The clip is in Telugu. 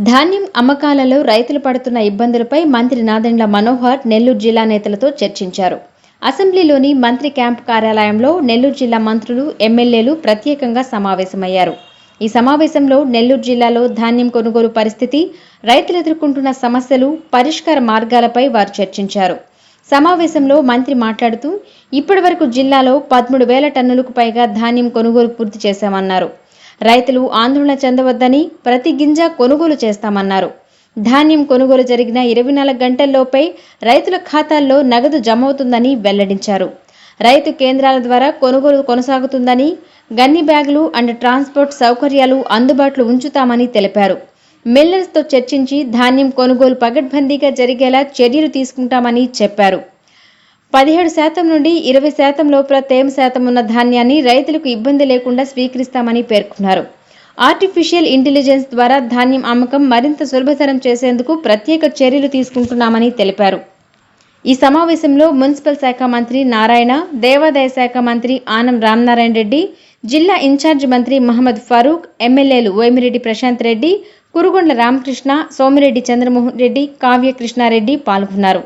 ధాన్యం అమ్మకాలలో రైతులు పడుతున్న ఇబ్బందులపై మంత్రి నాదెండ్ల మనోహర్ నెల్లూరు జిల్లా నేతలతో చర్చించారు. అసెంబ్లీలోని మంత్రి క్యాంపు కార్యాలయంలో నెల్లూరు జిల్లా మంత్రులు, ఎమ్మెల్యేలు ప్రత్యేకంగా సమావేశమయ్యారు. ఈ సమావేశంలో నెల్లూరు జిల్లాలో ధాన్యం కొనుగోలు పరిస్థితి, రైతులు ఎదుర్కొంటున్న సమస్యలు, పరిష్కార మార్గాలపై వారు చర్చించారు. సమావేశంలో మంత్రి మాట్లాడుతూ ఇప్పటివరకు జిల్లాలో 13,000 టన్నులకు పైగా ధాన్యం కొనుగోలు పూర్తి చేశామన్నారు. రైతులు ఆందోళన చెందవద్దని, ప్రతి గింజ కొనుగోలు చేస్తామన్నారు. ధాన్యం కొనుగోలు జరిగిన 24 గంటల్లోపై రైతుల ఖాతాల్లో నగదు జమవుతుందని వెల్లడించారు. రైతు కేంద్రాల ద్వారా కొనుగోలు కొనసాగుతుందని, గన్ని బ్యాగులు అండ్ ట్రాన్స్పోర్ట్ సౌకర్యాలు అందుబాటులో ఉంచుతామని తెలిపారు. మిల్లర్స్తో చర్చించి ధాన్యం కొనుగోలు పగడ్బందీగా జరిగేలా చర్యలు తీసుకుంటామని చెప్పారు. 17% నుండి 20% లోపల తేమ శాతం ఉన్న ధాన్యాన్ని రైతులకు ఇబ్బంది లేకుండా స్వీకరిస్తామని పేర్కొన్నారు. ఆర్టిఫిషియల్ ఇంటెలిజెన్స్ ద్వారా ధాన్యం అమ్మకం మరింత సులభతరం చేసేందుకు ప్రత్యేక చర్యలు తీసుకుంటున్నామని తెలిపారు. ఈ సమావేశంలో మున్సిపల్ శాఖ మంత్రి నారాయణ, దేవాదాయ శాఖ మంత్రి ఆనం రామనారాయణ రెడ్డి, జిల్లా ఇన్ఛార్జి మంత్రి మహమ్మద్ ఫరూక్, ఎమ్మెల్యేలు వేమిరెడ్డి ప్రశాంత్ రెడ్డి, కురుగొండ్ల రామకృష్ణ, సోమిరెడ్డి చంద్రమోహన్ రెడ్డి, కావ్య కృష్ణారెడ్డి పాల్గొన్నారు.